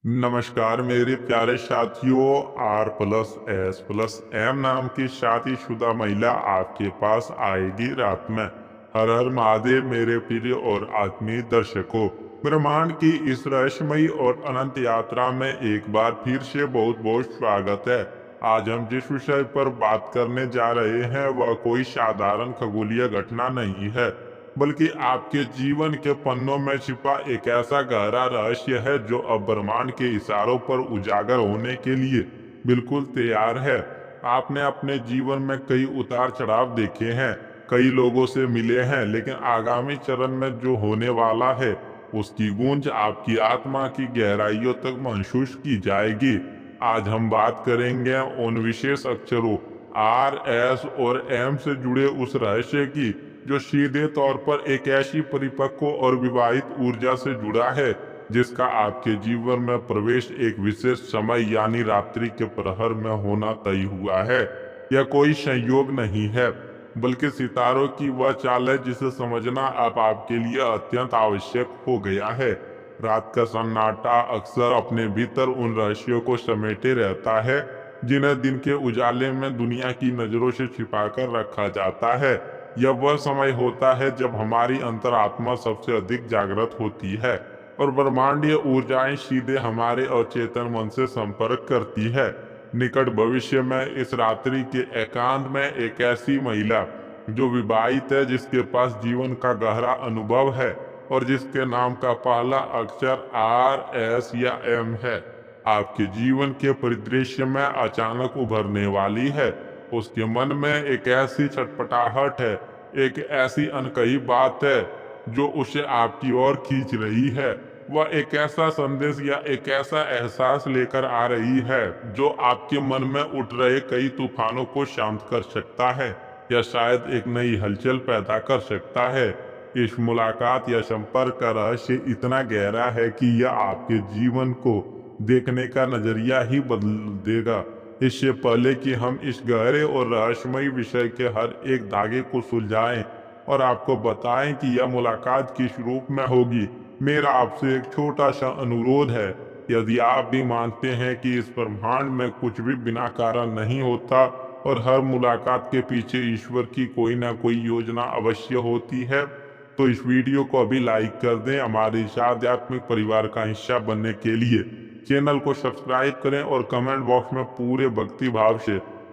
नमस्कार मेरे प्यारे साथियों। R plus S plus M नाम की शादीशुदा महिला आपके पास आएगी रात में। हर हर महादेव मेरे प्रिय और आत्मीय दर्शकों, ब्रह्मांड की इस रहस्यमयी और अनंत यात्रा में एक बार फिर से बहुत बहुत स्वागत है। आज हम जिस विषय पर बात करने जा रहे हैं वह कोई साधारण खगोलीय घटना नहीं है, बल्कि आपके जीवन के पन्नों में छिपा एक ऐसा गहरा रहस्य है जो अब ब्रह्मांड के इशारों पर उजागर होने के लिए बिल्कुल तैयार है। आपने अपने जीवन में कई उतार चढ़ाव देखे हैं, कई लोगों से मिले हैं, लेकिन आगामी चरण में जो होने वाला है उसकी गूंज आपकी आत्मा की गहराइयों तक महसूस की जाएगी। आज हम बात करेंगे उन विशेष अक्षरों आर एस और एम से जुड़े उस रहस्य की जो सीधे तौर पर एक ऐसी परिपक्व और विवाहित ऊर्जा से जुड़ा है जिसका आपके जीवन में प्रवेश एक विशेष समय यानी रात्रि के प्रहर में होना तय हुआ है। यह कोई संयोग नहीं है, बल्कि सितारों की वह चाल है जिसे समझना अब आपके लिए अत्यंत आवश्यक हो गया है। रात का सन्नाटा अक्सर अपने भीतर उन रहस्यों को समेटे रहता है जिन्हें दिन के उजाले में दुनिया की नजरों से छिपाकर रखा जाता है। यह वह समय होता है जब हमारी अंतरात्मा सबसे अधिक जागृत होती है और ब्रह्मांडीय ऊर्जाएं सीधे हमारे अचेतन मन से संपर्क करती है। निकट भविष्य में इस रात्रि के एकांत में एक ऐसी महिला जो विवाहित है, जिसके पास जीवन का गहरा अनुभव है और जिसके नाम का पहला अक्षर आर एस या एम है, आपके जीवन के परिदृश्य में अचानक उभरने वाली है। उसके मन में एक ऐसी छटपटाहट है, एक ऐसी अनकही बात है जो उसे आपकी ओर खींच रही है। वह एक ऐसा संदेश या एक ऐसा एहसास लेकर आ रही है जो आपके मन में उठ रहे कई तूफानों को शांत कर सकता है या शायद एक नई हलचल पैदा कर सकता है। इस मुलाकात या संपर्क का रहस्य इतना गहरा है कि यह आपके जीवन को देखने का नजरिया ही बदल देगा। इससे पहले कि हम इस गहरे और रहस्यमयी विषय के हर एक धागे को सुलझाएं और आपको बताएं कि यह मुलाकात किस रूप में होगी, मेरा आपसे एक छोटा सा अनुरोध है। यदि आप भी मानते हैं कि इस ब्रह्मांड में कुछ भी बिना कारण नहीं होता और हर मुलाकात के पीछे ईश्वर की कोई ना कोई योजना अवश्य होती है, तो इस वीडियो को अभी लाइक कर दें। हमारे इस आध्यात्मिक परिवार का हिस्सा बनने के लिए चैनल को सब्सक्राइब करें और कमेंट बॉक्स में पूरे भक्ति भाव से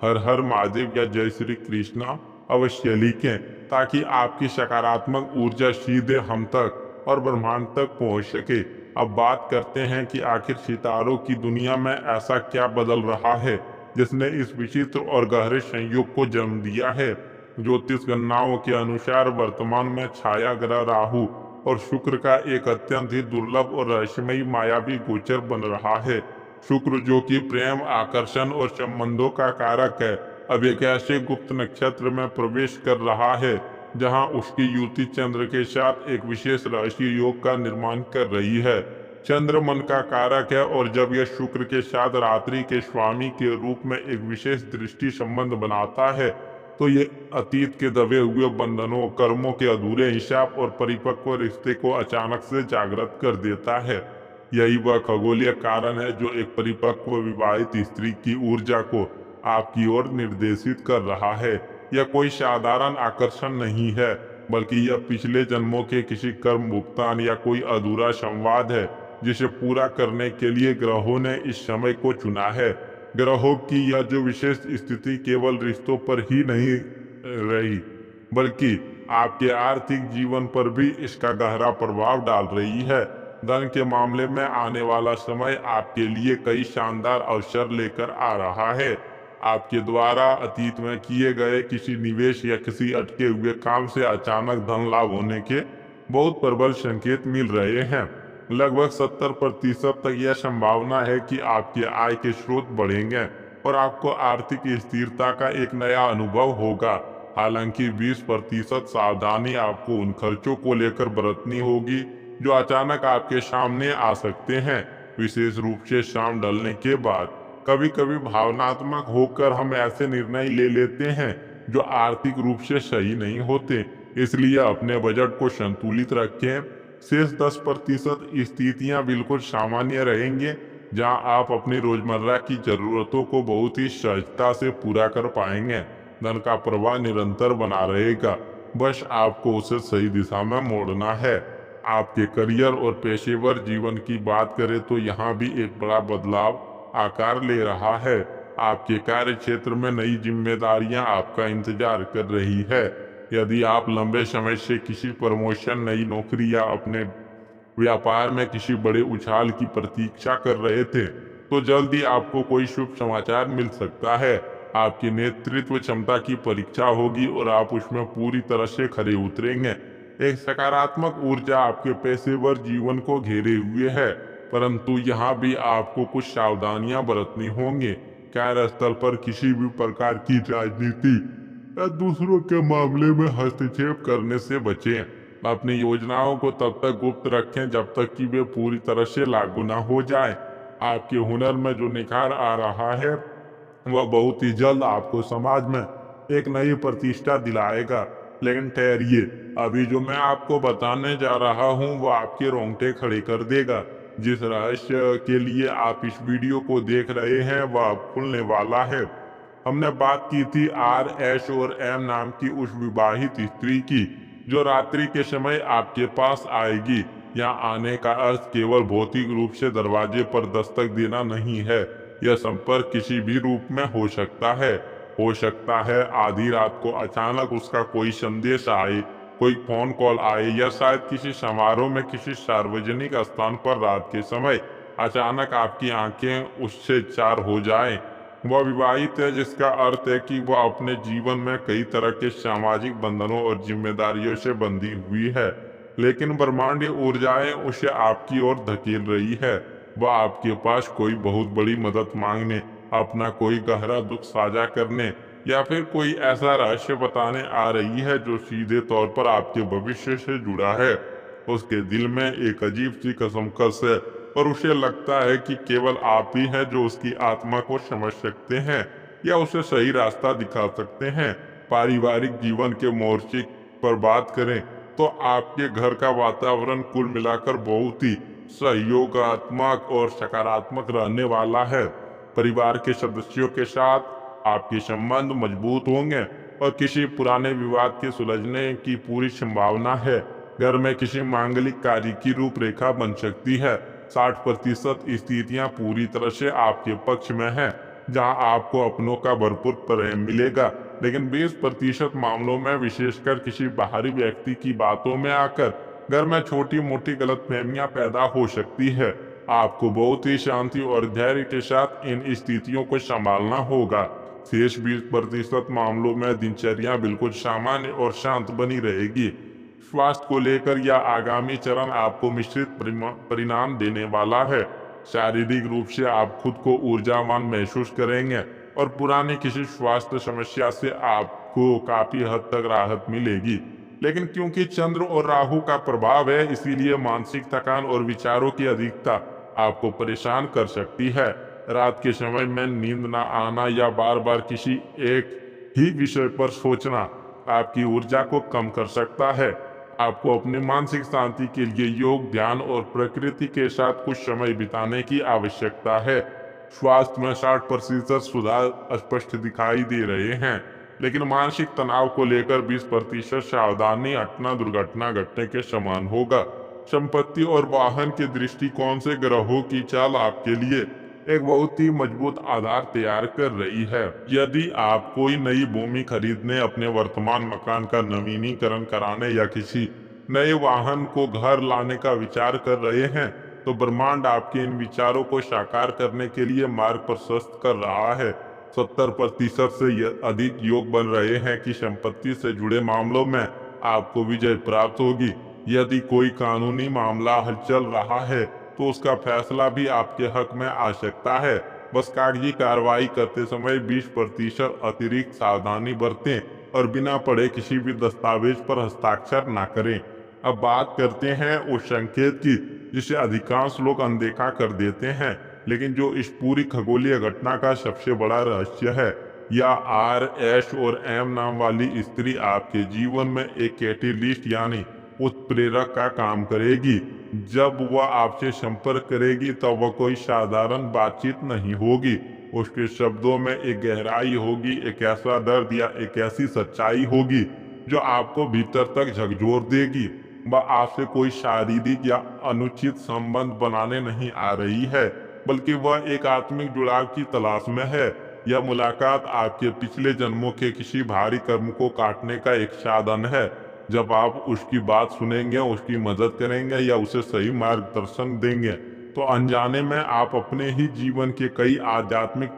हर हर महादेव या जय श्री कृष्णा अवश्य लिखें, ताकि आपकी सकारात्मक ऊर्जा सीधे हम तक और ब्रह्मांड तक पहुंच सके। अब बात करते हैं कि आखिर सितारों की दुनिया में ऐसा क्या बदल रहा है जिसने इस विचित्र और गहरे संयोग को जन्म दिया है। ज्योतिष गणनाओं के अनुसार वर्तमान में छाया ग्रह राहु और शुक्र का एक अत्यंत ही दुर्लभ और रहस्यमयी मायावी गोचर बन रहा है। शुक्र, जो कि प्रेम, आकर्षण और संबंधों का कारक है, अब एक ऐसे गुप्त नक्षत्र में प्रवेश कर रहा है जहां उसकी युति चंद्र के साथ एक विशेष राशि योग का निर्माण कर रही है। चंद्र मन का कारक है और जब यह शुक्र के साथ रात्रि के स्वामी के रूप में एक विशेष दृष्टि संबंध बनाता है, तो ये अतीत के दबे हुए बंधनों, कर्मों के अधूरे हिसाब और परिपक्व रिश्ते को अचानक से जागृत कर देता है। यही वह खगोलीय कारण है जो एक परिपक्व विवाहित स्त्री की ऊर्जा को आपकी ओर निर्देशित कर रहा है। यह कोई साधारण आकर्षण नहीं है, बल्कि यह पिछले जन्मों के किसी कर्म भुगतान या कोई अधूरा संवाद है जिसे पूरा करने के लिए ग्रहों ने इस समय को चुना है। ग्रहों की यह जो विशेष स्थिति केवल रिश्तों पर ही नहीं रही, बल्कि आपके आर्थिक जीवन पर भी इसका गहरा प्रभाव डाल रही है। धन के मामले में आने वाला समय आपके लिए कई शानदार अवसर लेकर आ रहा है। आपके द्वारा अतीत में किए गए किसी निवेश या किसी अटके हुए काम से अचानक धन लाभ होने के बहुत प्रबल संकेत मिल रहे हैं। लगभग 70% तक यह संभावना है कि आपके आय के स्रोत बढ़ेंगे और आपको आर्थिक स्थिरता का एक नया अनुभव होगा। हालांकि 20% सावधानी आपको उन खर्चों को लेकर बरतनी होगी जो अचानक आपके सामने आ सकते हैं, विशेष रूप से शाम ढलने के बाद। कभी कभी भावनात्मक होकर हम ऐसे निर्णय ले लेते हैं जो आर्थिक रूप से सही नहीं होते, इसलिए अपने बजट को संतुलित रखें। शेष 10% स्थितियां बिल्कुल सामान्य रहेंगे, जहां आप अपनी रोजमर्रा की जरूरतों को बहुत ही सहजता से पूरा कर पाएंगे। धन का प्रवाह निरंतर बना रहेगा, बस आपको उसे सही दिशा में मोड़ना है। आपके करियर और पेशेवर जीवन की बात करें तो यहाँ भी एक बड़ा बदलाव आकार ले रहा है। आपके कार्य क्षेत्र में नई जिम्मेदारियां आपका इंतजार कर रही है। यदि आप लंबे समय से किसी प्रमोशन, नई नौकरी या अपने व्यापार में किसी बड़े उछाल की प्रतीक्षा कर रहे थे, तो जल्द ही आपको कोई शुभ समाचार मिल सकता है। आपकी नेतृत्व क्षमता की परीक्षा होगी और आप उसमें पूरी तरह से खरे उतरेंगे। एक सकारात्मक ऊर्जा आपके पेशेवर जीवन को घेरे हुए है, परंतु यहाँ भी आपको कुछ सावधानियां बरतनी होंगी। कार्यस्थल पर किसी भी प्रकार की राजनीति या दूसरों के मामले में हस्तक्षेप करने से बचें। अपनी योजनाओं को तब तक गुप्त रखें जब तक कि वे पूरी तरह से लागू ना हो जाए। आपके हुनर में जो निखार आ रहा है वह बहुत ही जल्द आपको समाज में एक नई प्रतिष्ठा दिलाएगा। लेकिन ठहरिए, अभी जो मैं आपको बताने जा रहा हूँ वह आपके रोंगटे खड़े कर देगा। जिस रहस्य के लिए आप इस वीडियो को देख रहे हैं वह अब खुलने वाला है। हमने बात की थी आर, एस और एम नाम की उस विवाहित स्त्री की, जो रात्रि के समय आपके पास आएगी। यहाँ आने का अर्थ केवल भौतिक रूप से दरवाजे पर दस्तक देना नहीं है। यह संपर्क किसी भी रूप में हो सकता है। आधी रात को अचानक उसका कोई संदेश आए, कोई फोन कॉल आए, या शायद किसी समारोह में किसी सार्वजनिक स्थान पर रात के समय अचानक आपकी आंखें उससे चार हो जाएं। वह विवाहित है, जिसका अर्थ है कि वह अपने जीवन में कई तरह के सामाजिक बंधनों और जिम्मेदारियों से बंधी हुई है, लेकिन ब्रह्मांडीय ऊर्जाएं उसे आपकी ओर धकेल रही है। वह आपके पास कोई बहुत बड़ी मदद मांगने, अपना कोई गहरा दुख साझा करने या फिर कोई ऐसा रहस्य बताने आ रही है जो सीधे तौर पर आपके भविष्य से जुड़ा है। उसके दिल में एक अजीब सी कसमकस है और उसे लगता है कि केवल आप ही हैं जो उसकी आत्मा को समझ सकते हैं या उसे सही रास्ता दिखा सकते हैं। पारिवारिक जीवन के मोर्चे पर बात करें तो आपके घर का वातावरण कुल मिलाकर बहुत ही सहयोगात्मक और सकारात्मक रहने वाला है। परिवार के सदस्यों के साथ आपके संबंध मजबूत होंगे और किसी पुराने विवाद के सुलझने की पूरी संभावना है। घर में किसी मांगलिक कार्य की रूपरेखा बन सकती है। 60% स्थितियां पूरी तरह से आपके पक्ष में हैं, जहां आपको अपनों का भरपूर प्रेम मिलेगा। लेकिन 20% मामलों में, विशेषकर किसी बाहरी व्यक्ति की बातों में आकर, घर में छोटी मोटी गलतफहमियां पैदा हो सकती है। आपको बहुत ही शांति और धैर्य के साथ इन स्थितियों को संभालना होगा। शेष 20% मामलों में दिनचर्या बिल्कुल सामान्य और शांत बनी रहेगी। स्वास्थ्य को लेकर यह आगामी चरण आपको मिश्रित परिणाम देने वाला है। शारीरिक रूप से आप खुद को ऊर्जावान महसूस करेंगे और पुरानी किसी स्वास्थ्य समस्या से आपको काफी हद तक राहत मिलेगी। लेकिन क्योंकि चंद्र और राहु का प्रभाव है, इसीलिए मानसिक थकान और विचारों की अधिकता आपको परेशान कर सकती है। रात के समय में नींद न आना या बार बार किसी एक ही विषय पर सोचना आपकी ऊर्जा को कम कर सकता है। आपको अपनी मानसिक शांति के लिए योग, ध्यान और प्रकृति के साथ कुछ समय बिताने की आवश्यकता है। स्वास्थ्य में 60% सुधार स्पष्ट दिखाई दे रहे हैं, लेकिन मानसिक तनाव को लेकर 20% सावधानी हटना दुर्घटना घटने के समान होगा। संपत्ति और वाहन के दृष्टिकोण से ग्रहों की चाल आपके लिए एक बहुत ही मजबूत आधार तैयार कर रही है। यदि आप कोई नई भूमि खरीदने, अपने वर्तमान मकान का नवीनीकरण कराने या किसी नए वाहन को घर लाने का विचार कर रहे हैं, तो ब्रह्मांड आपके इन विचारों को साकार करने के लिए मार्ग प्रशस्त कर रहा है। 70% से अधिक योग बन रहे हैं कि संपत्ति से जुड़े मामलों में आपको विजय प्राप्त होगी। यदि कोई कानूनी मामला हल चल रहा है तो उसका फैसला भी आपके हक में आ सकता है। बस कागजी कार्रवाई करते समय 20% अतिरिक्त सावधानी बरतें और बिना पढ़े किसी भी दस्तावेज पर हस्ताक्षर न करें। अब बात करते हैं उस संकेत की जिसे अधिकांश लोग अनदेखा कर देते हैं, लेकिन जो इस पूरी खगोलीय घटना का सबसे बड़ा रहस्य है। या आर, एस और एम नाम वाली स्त्री आपके जीवन में एक कैटेलिस्ट यानी उत्प्रेरक का काम करेगी। जब वह आपसे संपर्क करेगी तब वह कोई साधारण बातचीत नहीं होगी। उसके शब्दों में एक गहराई होगी, एक ऐसा दर्द या एक ऐसी सच्चाई होगी जो आपको भीतर तक झकझोर देगी। वह आपसे कोई शारीरिक या अनुचित संबंध बनाने नहीं आ रही है, बल्कि वह एक आत्मिक जुड़ाव की तलाश में है। यह मुलाकात आपके पिछले जन्मों के किसी भारी कर्म को काटने का एक साधन है। जब आप उसकी बात सुनेंगे, उसकी मदद करेंगे या उसे सही मार्गदर्शन देंगे, तो अनजाने में आप अपने ही जीवन के कई आध्यात्मिक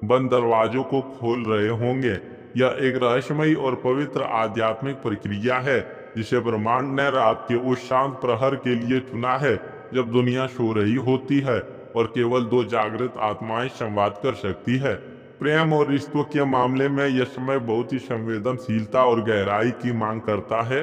बंद दरवाजों को खोल रहे होंगे। यह एक रहस्यमयी और पवित्र आध्यात्मिक प्रक्रिया है जिसे ब्रह्मांड ने रात के उस शांत प्रहर के लिए चुना है जब दुनिया सो रही होती है और केवल दो जागृत आत्माएं संवाद कर सकती है। प्रेम और रिश्तों के मामले में यह समय बहुत ही संवेदनशीलता और गहराई की मांग करता है।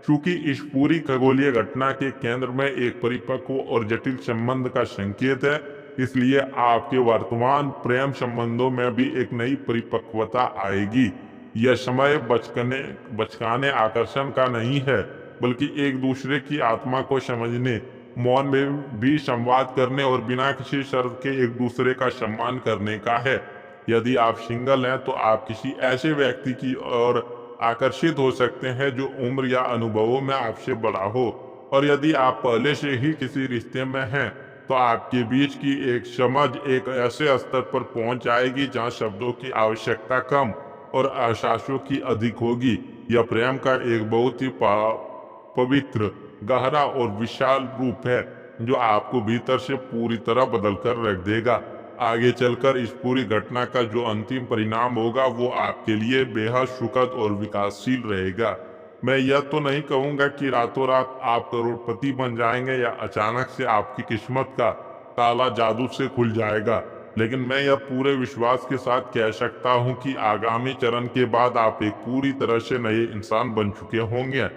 चूंकि इस पूरी खगोलीय घटना के केंद्र में एक परिपक्व और जटिल संबंध का संकेत है, इसलिए आपके वर्तमान प्रेम संबंधों में भी एक नई परिपक्वता आएगी। यह समय बचकाने आकर्षण का नहीं है, बल्कि एक दूसरे की आत्मा को समझने, मौन में भी संवाद करने और बिना किसी शर्त के एक दूसरे का सम्मान करने का है। यदि आप सिंगल हैं तो आप किसी ऐसे व्यक्ति की ओर आकर्षित हो सकते हैं जो उम्र या अनुभवों में आपसे बड़ा हो, और यदि आप पहले से ही किसी रिश्ते में हैं तो आपके बीच की एक समझ एक ऐसे स्तर पर पहुंच जाएगी जहां शब्दों की आवश्यकता कम और एहसासों की अधिक होगी। यह प्रेम का एक बहुत ही पवित्र, गहरा और विशाल रूप है जो आपको भीतर से पूरी तरह बदल कर रख देगा। आगे चलकर इस पूरी घटना का जो अंतिम परिणाम होगा वो आपके लिए बेहद सुखद और विकासशील रहेगा। मैं यह तो नहीं कहूँगा कि रातों रात आप करोड़पति बन जाएंगे या अचानक से आपकी किस्मत का ताला जादू से खुल जाएगा, लेकिन मैं यह पूरे विश्वास के साथ कह सकता हूँ कि आगामी चरण के बाद आप एक पूरी तरह से नए इंसान बन चुके होंगे।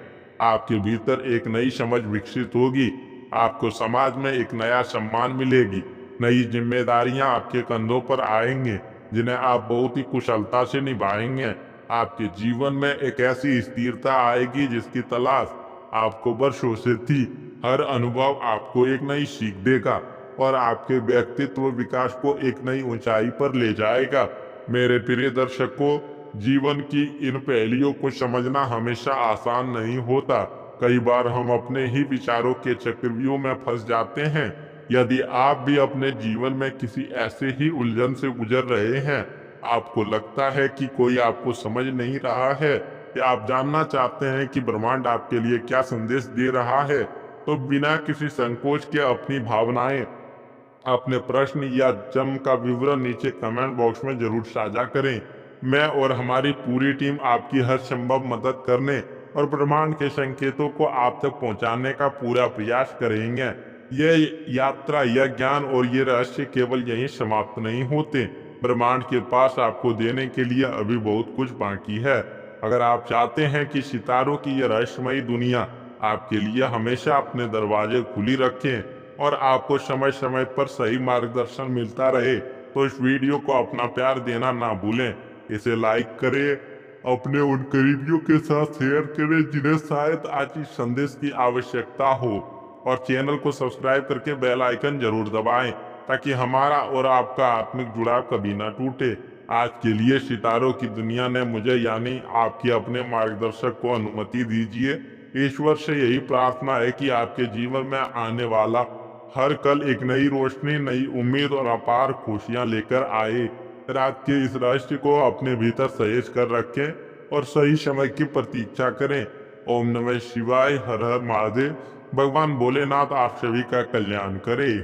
आपके भीतर एक नई समझ विकसित होगी, आपको समाज में एक नया सम्मान मिलेगी, नई जिम्मेदारियां आपके कंधों पर आएंगे जिन्हें आप बहुत ही कुशलता से निभाएंगे। आपके जीवन में एक ऐसी स्थिरता आएगी जिसकी तलाश आपको वर्षों से थी। हर अनुभव आपको एक नई सीख देगा और आपके व्यक्तित्व विकास को एक नई ऊंचाई पर ले जाएगा। मेरे प्रिय दर्शकों, जीवन की इन पहेलियों को समझना हमेशा आसान नहीं होता। कई बार हम अपने ही विचारों के चक्रव्यूह में फंस जाते हैं। यदि आप भी अपने जीवन में किसी ऐसे ही उलझन से गुजर रहे हैं, आपको लगता है कि कोई आपको समझ नहीं रहा है, या आप जानना चाहते हैं कि ब्रह्मांड आपके लिए क्या संदेश दे रहा है, तो बिना किसी संकोच के अपनी भावनाएं, अपने प्रश्न या जन्म का विवरण नीचे कमेंट बॉक्स में जरूर साझा करें। मैं और हमारी पूरी टीम आपकी हर संभव मदद करने और ब्रह्मांड के संकेतों को आप तक पहुंचाने का पूरा प्रयास करेंगे। यह यात्रा, यह ज्ञान और ये रहस्य केवल यहीं समाप्त नहीं होते। ब्रह्मांड के पास आपको देने के लिए अभी बहुत कुछ बाकी है। अगर आप चाहते हैं कि सितारों की यह रहस्यमयी दुनिया आपके लिए हमेशा अपने दरवाजे खुली रखें और आपको समय समय पर सही मार्गदर्शन मिलता रहे, तो इस वीडियो को अपना प्यार देना ना भूलें। इसे लाइक करें, अपने उन करीबियों के साथ शेयर करें जिन्हें शायद आज इस संदेश की आवश्यकता हो, और चैनल को सब्सक्राइब करके बेल आइकन जरूर दबाएं ताकि हमारा और आपका आत्मिक जुड़ाव कभी ना टूटे। आज के लिए सितारों की दुनिया ने मुझे यानी आपके अपने मार्गदर्शक को अनुमति दीजिए। ईश्वर से यही प्रार्थना है कि आपके जीवन में आने वाला हर कल एक नई रोशनी, नई उम्मीद और अपार खुशियां लेकर आए। रात के इस रहस्य को अपने भीतर सहेज कर रखें और सही समय की प्रतीक्षा करें। ओम नमः शिवाय, हर हर महादेव। भगवान भोलेनाथ आप सभी का कल्याण करे।